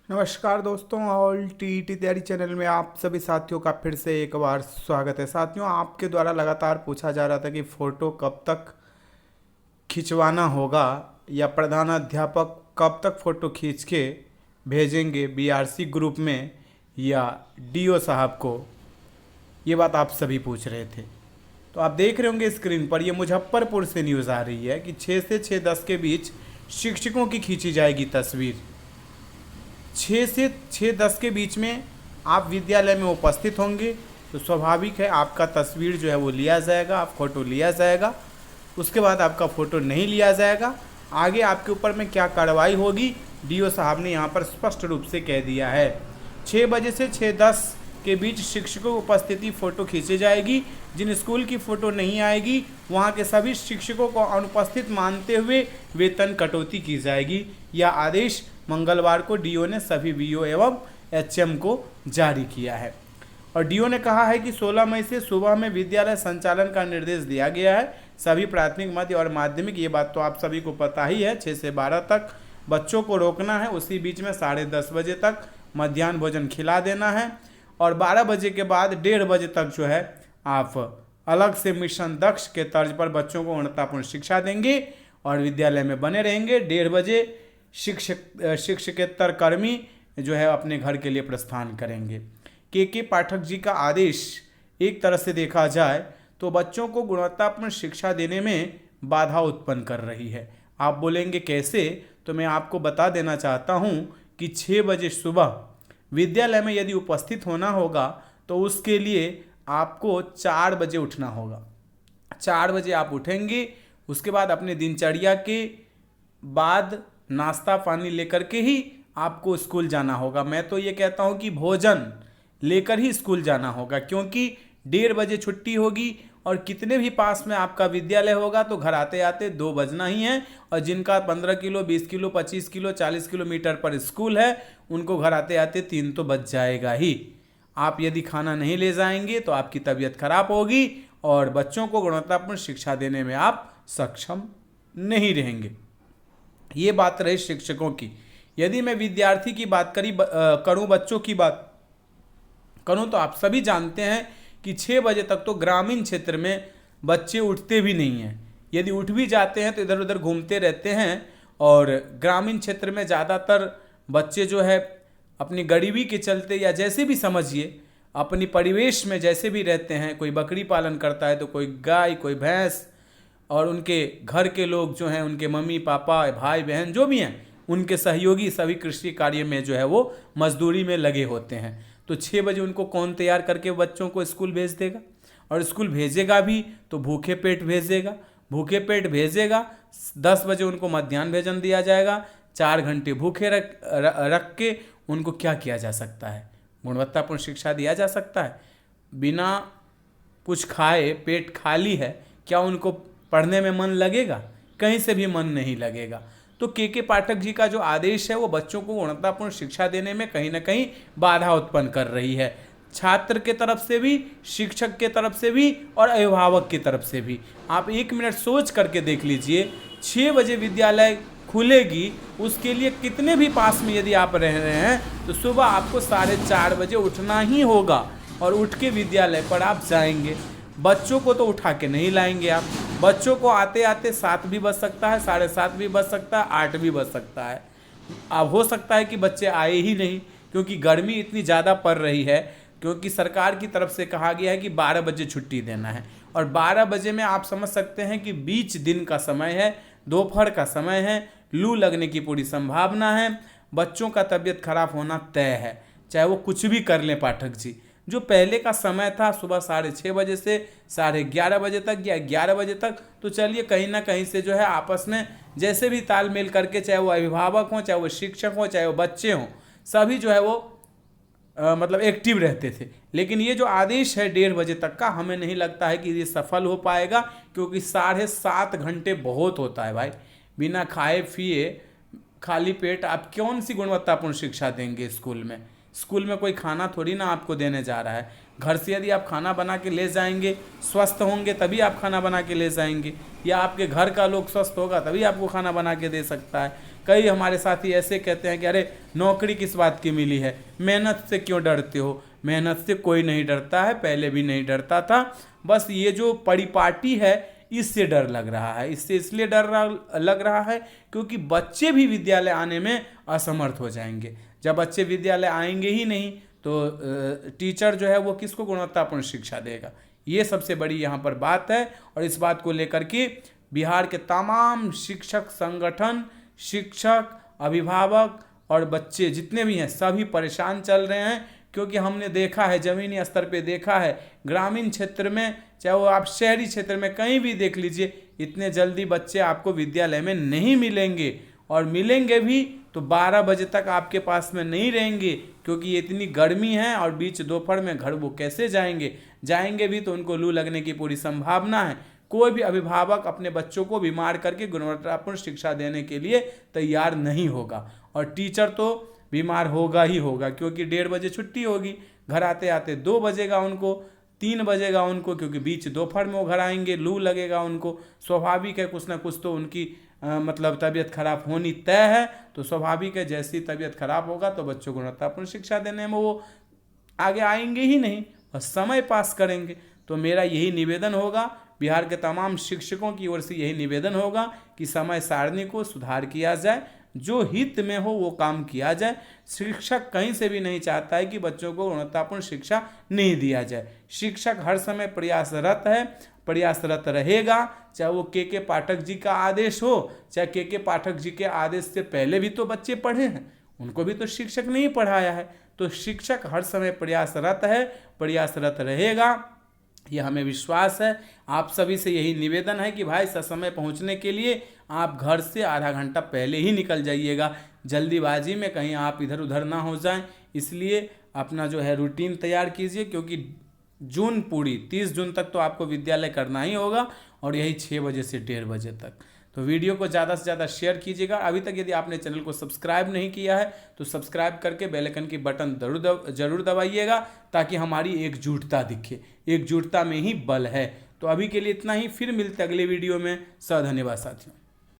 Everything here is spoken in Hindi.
नमस्कार दोस्तों, ऑल टीईटी तैयारी चैनल में आप सभी साथियों का फिर से एक बार स्वागत है। साथियों, आपके द्वारा लगातार पूछा जा रहा था कि फ़ोटो कब तक खिंचवाना होगा या प्रधानाध्यापक कब तक फ़ोटो खींच के भेजेंगे बीआरसी ग्रुप में या डीओ साहब को। ये बात आप सभी पूछ रहे थे। तो आप देख रहे होंगे स्क्रीन पर, ये मुजफ्फरपुर से न्यूज़ आ रही है कि 6 से 6:10 के बीच शिक्षकों की खींची जाएगी तस्वीर। 6 से 6:10 के बीच में आप विद्यालय में उपस्थित होंगे तो स्वाभाविक है आपका तस्वीर जो है वो लिया जाएगा, आप फ़ोटो लिया जाएगा। उसके बाद आपका फ़ोटो नहीं लिया जाएगा। आगे आपके ऊपर में क्या कार्रवाई होगी, डीओ साहब ने यहाँ पर स्पष्ट रूप से कह दिया है। 6 बजे से 6:10 के बीच शिक्षकों की उपस्थिति फ़ोटो खींची जाएगी। जिन स्कूल की फ़ोटो नहीं आएगी वहाँ के सभी शिक्षकों को अनुपस्थित मानते हुए वेतन कटौती की जाएगी। यह आदेश मंगलवार को डीओ ने सभी बीओ एवं एचएम को जारी किया है। और डीओ ने कहा है कि 16 मई से सुबह में विद्यालय संचालन का निर्देश दिया गया है। सभी प्राथमिक, मध्य और माध्यमिक, ये बात तो आप सभी को पता ही है, 6 से 12 तक बच्चों को रोकना है। उसी बीच में 10:30 बजे तक मध्याह्न भोजन खिला देना है और 12 बजे के बाद 1:30 बजे तक जो है आप अलग से मिशन दक्ष के तर्ज पर बच्चों को गुणवत्तापूर्ण शिक्षा देंगे और विद्यालय में बने रहेंगे। 1:30 बजे शिक्षकेतर कर्मी जो है अपने घर के लिए प्रस्थान करेंगे। के पाठक जी का आदेश एक तरह से देखा जाए तो बच्चों को गुणवत्तापूर्ण शिक्षा देने में बाधा उत्पन्न कर रही है। आप बोलेंगे कैसे, तो मैं आपको बता देना चाहता हूं कि 6 बजे सुबह विद्यालय में यदि उपस्थित होना होगा तो उसके लिए आपको 4 बजे उठना होगा। 4 बजे आप उठेंगे, उसके बाद अपने दिनचर्या के बाद नाश्ता पानी लेकर के ही आपको स्कूल जाना होगा। मैं तो ये कहता हूँ कि भोजन लेकर ही स्कूल जाना होगा, क्योंकि 1:30 बजे छुट्टी होगी और कितने भी पास में आपका विद्यालय होगा तो घर आते आते 2 बजना ही है। और जिनका 15 किलो, 20 किलो, 25 किलो, 40 किलोमीटर पर स्कूल है उनको घर आते आते 3 तो बज जाएगा ही। आप यदि खाना नहीं ले जाएंगे तो आपकी तबीयत खराब होगी और बच्चों को गुणवत्तापूर्ण शिक्षा देने में आप सक्षम नहीं रहेंगे। ये बात रही शिक्षकों की। यदि मैं विद्यार्थी की बात करूं, बच्चों की बात करूं, तो आप सभी जानते हैं कि 6 बजे तक तो ग्रामीण क्षेत्र में बच्चे उठते भी नहीं हैं। यदि उठ भी जाते हैं तो इधर उधर घूमते रहते हैं। और ग्रामीण क्षेत्र में ज़्यादातर बच्चे जो है अपनी गरीबी के चलते या जैसे भी समझिए अपनी परिवेश में जैसे भी रहते हैं, कोई बकरी पालन करता है तो कोई गाय, कोई भैंस, और उनके घर के लोग जो हैं, उनके मम्मी पापा, भाई बहन जो भी हैं, उनके सहयोगी सभी कृषि कार्य में जो है वो मजदूरी में लगे होते हैं। तो 6 बजे उनको कौन तैयार करके बच्चों को स्कूल भेज देगा? और स्कूल भेजेगा भी तो भूखे पेट भेजेगा। भूखे पेट भेजेगा, 10 बजे उनको मध्याह्न भोजन दिया जाएगा। 4 घंटे भूखे रख के उनको क्या किया जा सकता है? गुणवत्तापूर्ण शिक्षा दिया जा सकता है? बिना कुछ खाए, पेट खाली है, क्या उनको पढ़ने में मन लगेगा? कहीं से भी मन नहीं लगेगा। तो के पाठक जी का जो आदेश है वो बच्चों को गुणवत्तापूर्ण शिक्षा देने में कहीं ना कहीं बाधा उत्पन्न कर रही है, छात्र के तरफ से भी, शिक्षक के तरफ से भी और अभिभावक की तरफ से भी। आप 1 मिनट सोच करके देख लीजिए, 6 बजे विद्यालय खुलेगी, उसके लिए कितने भी पास में यदि आप रह रहे हैं तो सुबह आपको 4:30 बजे उठना ही होगा और उठ के विद्यालय पर आप जाएंगे। बच्चों को तो उठा के नहीं लाएंगे आप। बच्चों को आते आते 7 भी बज सकता है, 7:30 भी बज सकता है, 8 भी बज सकता है। अब हो सकता है कि बच्चे आए ही नहीं, क्योंकि गर्मी इतनी ज़्यादा पड़ रही है। क्योंकि सरकार की तरफ से कहा गया है कि 12 बजे छुट्टी देना है, और 12 बजे में आप समझ सकते हैं कि बीच दिन का समय है, दोपहर का समय है, लू लगने की पूरी संभावना है, बच्चों का तबीयत खराब होना तय है, चाहे वो कुछ भी कर लें पाठक जी। जो पहले का समय था सुबह 6:30 बजे से 11:30 बजे तक या 11 बजे तक, तो चलिए कहीं ना कहीं से जो है आपस में जैसे भी तालमेल करके, चाहे वो अभिभावक हों, चाहे वो शिक्षक हों, चाहे वो बच्चे हों, सभी जो है वो मतलब एक्टिव रहते थे। लेकिन ये जो आदेश है 1:30 बजे तक का, हमें नहीं लगता है कि ये सफल हो पाएगा, क्योंकि 7.5 घंटे बहुत होता है भाई। बिना खाए पिए खाली पेट आप कौन सी गुणवत्तापूर्ण शिक्षा देंगे स्कूल में? स्कूल में कोई खाना थोड़ी ना आपको देने जा रहा है। घर से यदि आप खाना बना के ले जाएंगे, स्वस्थ होंगे तभी आप खाना बना के ले जाएंगे, या आपके घर का लोग स्वस्थ होगा तभी आपको खाना बना के दे सकता है। कई हमारे साथी ऐसे कहते हैं कि अरे नौकरी किस बात की मिली है, मेहनत से क्यों डरते हो। मेहनत से कोई नहीं डरता है, पहले भी नहीं डरता था, बस ये जो परिपाटी है इससे डर लग रहा है। इससे इसलिए लग रहा है क्योंकि बच्चे भी विद्यालय आने में असमर्थ हो जाएंगे। जब बच्चे विद्यालय आएंगे ही नहीं तो टीचर जो है वो किसको गुणवत्तापूर्ण शिक्षा देगा। ये सबसे बड़ी यहाँ पर बात है। और इस बात को लेकर के बिहार के तमाम शिक्षक संगठन, शिक्षक, अभिभावक और बच्चे जितने भी हैं सभी परेशान चल रहे हैं, क्योंकि हमने देखा है, ज़मीनी स्तर पे देखा है, ग्रामीण क्षेत्र में चाहे वो आप शहरी क्षेत्र में कहीं भी देख लीजिए, इतने जल्दी बच्चे आपको विद्यालय में नहीं मिलेंगे, और मिलेंगे भी तो 12 बजे तक आपके पास में नहीं रहेंगे, क्योंकि ये इतनी गर्मी है और बीच दोपहर में घर वो कैसे जाएंगे भी तो उनको लू लगने की पूरी संभावना है। कोई भी अभिभावक अपने बच्चों को बीमार करके गुणवत्तापूर्ण शिक्षा देने के लिए तैयार नहीं होगा, और टीचर तो बीमार होगा ही होगा, क्योंकि 1:30 बजे छुट्टी होगी, घर आते आते 2 बजेगा उनको, 3 बजेगा उनको, क्योंकि बीच दोपहर में वो घर आएंगे, लू लगेगा उनको। स्वाभाविक है कुछ ना कुछ तो उनकी मतलब तबीयत खराब होनी तय है। तो स्वाभाविक है जैसी तबीयत खराब होगा तो बच्चों को गुणवत्तापूर्ण शिक्षा देने में वो आगे आएंगे ही नहीं, बस समय पास करेंगे। तो मेरा यही निवेदन होगा, बिहार के तमाम शिक्षकों की ओर से यही निवेदन होगा कि समय सारणी को सुधार किया जाए, जो हित में हो वो काम किया जाए। शिक्षक कहीं से भी नहीं चाहता है कि बच्चों को गुणवत्तापूर्ण शिक्षा नहीं दिया जाए। शिक्षक हर समय प्रयासरत है, प्रयासरत रहेगा, चाहे वो के पाठक जी का आदेश हो, चाहे के पाठक जी के आदेश से पहले भी तो बच्चे पढ़े हैं, उनको भी तो शिक्षक नहीं पढ़ाया है। तो शिक्षक हर समय प्रयासरत है, प्रयासरत रहेगा, ये हमें विश्वास है। आप सभी से यही निवेदन है कि भाई ससमय पहुंचने के लिए आप घर से आधा घंटा पहले ही निकल जाइएगा, जल्दीबाजी में कहीं आप इधर उधर ना हो जाएं। इसलिए अपना जो है रूटीन तैयार कीजिए, क्योंकि जून पूरी 30 जून तक तो आपको विद्यालय करना ही होगा, और यही 6 बजे से 1:30 बजे तक। तो वीडियो को ज़्यादा से ज़्यादा शेयर कीजिएगा। अभी तक यदि आपने चैनल को सब्सक्राइब नहीं किया है तो सब्सक्राइब करके बेल आइकन की बटन जरूर दबाइएगा, ताकि हमारी एकजुटता दिखे। एकजुटता में ही बल है। तो अभी के लिए इतना ही, फिर मिलते अगले वीडियो में। धन्यवाद साथियों।